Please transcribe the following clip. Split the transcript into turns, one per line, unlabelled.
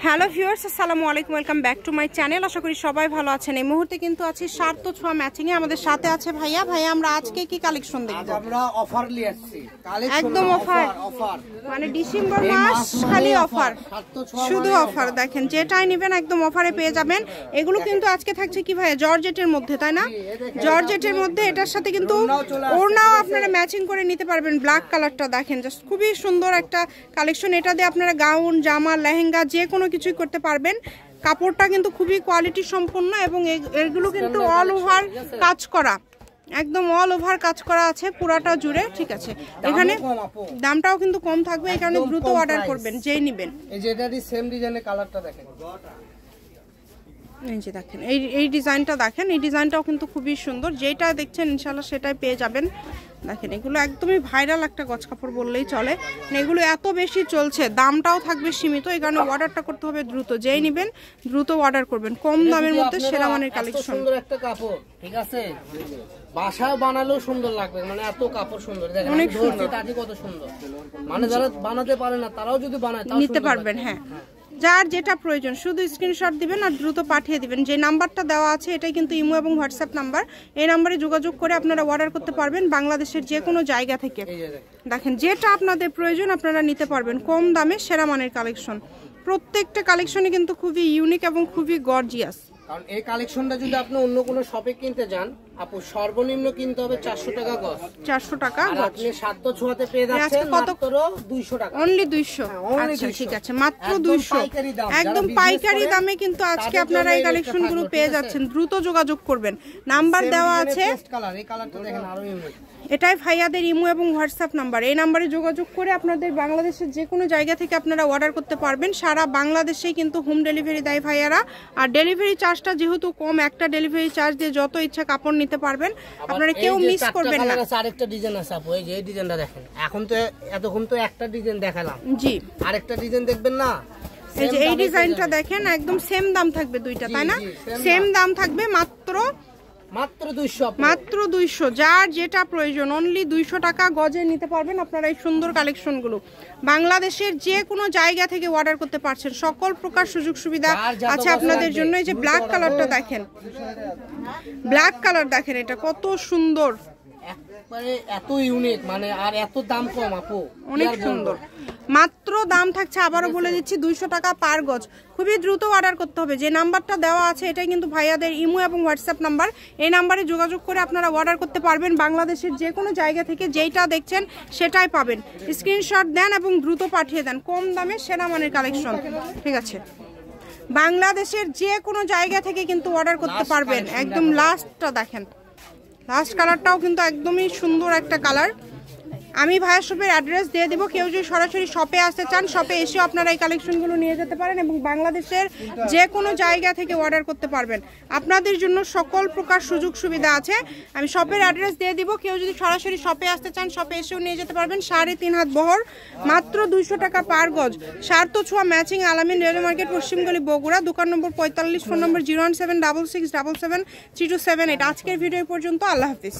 Hello viewers, আসসালামু আলাইকুম, welcome back to my channel. আশা করি সবাই ভালো আছেন। এই মুহূর্তে কিন্তু আছি সার্থ ছোঁয়া ম্যাচিং এ। আমাদের সাথে আছে ভাইয়া। ভাইয়া, আমরা আজকে কি কালেকশন দেখব?
আমরা অফার নিয়ে আসছি, কালেকশন
একদম অফার, মানে ডিসেম্বর মাস খালি অফার, শুধু অফার। দেখেন যেটাই নেবেন একদম অফারে পেয়ে যাবেন। এগুলো কিন্তু আজকে থাকছে কি ভাইয়া, জর্জেটের মধ্যে, তাই না? জর্জেটের মধ্যে এটার সাথে কিন্তু ওড়নাও আপনারা ম্যাচিং করে নিতে পারবেন। ব্ল্যাক কালারটা দেখেন, জাস্ট খুবই সুন্দর একটা কালেকশন। এটা দিয়ে আপনারা গাউন, জামা, লেহেঙ্গা যে কোনো কিছুই করতে পারবেন। কাপড়টা কিন্তু খুবই কোয়ালিটি সম্পন্ন এবং এগুলো কিন্তু অল ওভার কাজ করা, একদম অল ওভার কাজ করা আছে পুরাটা জুড়ে। ঠিক আছে, এখানে দামটাও কিন্তু কম থাকবে, এই কারণে দ্রুত অর্ডার করবেন যেই নেবেন।
এই যে এটারই সেম ডিজাইনের কালারটা দেখেন,
এই যে দেখেন এই ডিজাইনটা দেখেন, এই ডিজাইনটাও কিন্তু খুবই সুন্দর। যেটা দেখছেন ইনশাআল্লাহ সেটাই পেয়ে যাবেন। দেখেন এগুলো একদমই ভাইরাল একটা গজ কাপড় বললেই চলে। এগুলো এত বেশি চলছে, দামটাও থাকবে সীমিত, এই কারণে অর্ডারটা করতে হবে দ্রুত। যেই নেবেন দ্রুত অর্ডার করবেন। কম দামের মধ্যে সেরা মানের কালেকশন।
সুন্দর একটা কাপড়, ঠিক আছে, বাসায় বানালেও সুন্দর লাগবে, মানে এত কাপড় সুন্দর। দেখেন অনেক সুন্দর, কাজই কত সুন্দর, মানে যারা বানাতে পারে না তারাও যদি বানায় তাও
নিতে পারবেন। হ্যাঁ, যার যেটা প্রয়োজন শুধু স্ক্রিনশট দিবেন আর দ্রুত পাঠিয়ে দিবেন। যে নাম্বারটা দেওয়া আছে এটাই কিন্তু ইমো এবং হোয়াটসঅ্যাপ নাম্বার। এই নাম্বারে যোগাযোগ করে আপনারা অর্ডার করতে পারবেন বাংলাদেশের যে কোনো জায়গা থেকে। দেখেন যেটা আপনাদের প্রয়োজন আপনারা নিতে পারবেন কম দামে সেরা মানের কালেকশন। প্রত্যেকটা কালেকশনই কিন্তু খুবই ইউনিক এবং খুবই গর্জিয়াস।
কারণ এই কালেকশনটা যদি আপনি অন্য কোনো শপে কিনতে যান, আপু সর্বনিম্ন কিনতে হবে 400 টাকা গজ। 400 টাকা গজ। আপনি সার্থ ছোঁয়াতে পেয়ে যাচ্ছেন মাত্র 200 টাকা,
অনলি 200। আচ্ছা ঠিক আছে, মাত্র 200, একদম পাইকারি দামে কিন্তু আজকে আপনারা এই কালেকশনগুলো পেয়ে যাচ্ছেন। দ্রুত যোগাযোগ করবেন, নাম্বার দেওয়া আছে।
এই কালারটা দেখেন আরো ইউনিক।
এটাই ভাইয়াদের ইমো এবং হোয়াটসঅ্যাপ নাম্বার। এই নাম্বারে যোগাযোগ করে আপনাদের বাংলাদেশের যে কোনো জায়গা থেকে আপনারা অর্ডার করতে পারবেন। সারা বাংলাদেশেই কিন্তু হোম ডেলিভারি দেয় ভাইয়ারা। আর ডেলিভারি চার্জটা যেহেতু কম, একটা ডেলিভারি চার্জ দিয়ে যত ইচ্ছা কাপড় নিতে পারবেন, আপনারা কেউ মিস করবেন না।
আরেকটা ডিজাইন আছে আপু, এই যে এই ডিজাইনটা দেখেন। এখন তো এতক্ষণ তো একটা ডিজাইন দেখালাম,
জি
আরেকটা ডিজাইন দেখবেন না।
এই যে এই ডিজাইনটা দেখেন, একদম সেম দাম থাকবে দুইটা, তাই না? সেম দাম থাকবে, মাত্র 200। যার যেটা প্রয়োজন অনলি 200 টাকা গজে নিতে পারবেন আপনারা এই সুন্দর কালেকশনগুলো। বাংলাদেশের যে কোনো জায়গা থেকে অর্ডার করতে পারছেন, সকল প্রকার সুযোগ সুবিধা আছে আপনাদের জন্য। এই যে ব্ল্যাক কালারটা দেখেন, ব্ল্যাক কালার দেখেন, এটা কত সুন্দর,
একবারে এত ইউনিক, মানে আর এত দাম কম আপু,
অনেক সুন্দর। মাত্র দাম থাকছে, আবারও বলে দিচ্ছি, 200 টাকা পার গজ। খুবই দ্রুত অর্ডার করতে হবে। যে নাম্বারটা দেওয়া আছে এটাই কিন্তু ভাইয়াদের ইমো এবং হোয়াটসঅ্যাপ নাম্বার। এই নাম্বারে যোগাযোগ করে আপনারা অর্ডার করতে পারবেন বাংলাদেশের যে কোনো জায়গা থেকে। যেইটা দেখছেন সেটাই পাবেন। স্ক্রিনশট দেন এবং দ্রুত পাঠিয়ে দেন। কম দামে সেরা মানের কালেকশন, ঠিক আছে? বাংলাদেশের যে কোনো জায়গা থেকে কিন্তু অর্ডার করতে পারবেন। একদম লাস্টটা দেখেন, লাস্ট কালারটাও কিন্তু একদমই সুন্দর একটা কালার। আমি ভাইয়া শপের অ্যাড্রেস দিয়ে দিব। কেউ যদি সরাসরি শপে আসতে চান, শপে এসেও আপনারা এই কালেকশনগুলো নিয়ে যেতে পারেন এবং বাংলাদেশের যে কোনো জায়গা থেকে অর্ডার করতে পারবেন। আপনাদের জন্য সকল প্রকার সুযোগ সুবিধা আছে। আমি শপের অ্যাড্রেস দিয়ে দিব। কেউ যদি সরাসরি শপে আসতে চান, শপে এসেও নিয়ে যেতে পারবেন। 3.5 হাত বহর, মাত্র 200 টাকা পার গজ। সার্থ ছোঁয়া ম্যাচিং, আলামিন রেল মার্কেট, পশ্চিমগলি, বগুড়া। দোকান নম্বর 45, ফোন নম্বর 01766773278। আজকের ভিডিও পর্যন্ত। আল্লাহ হাফিজ।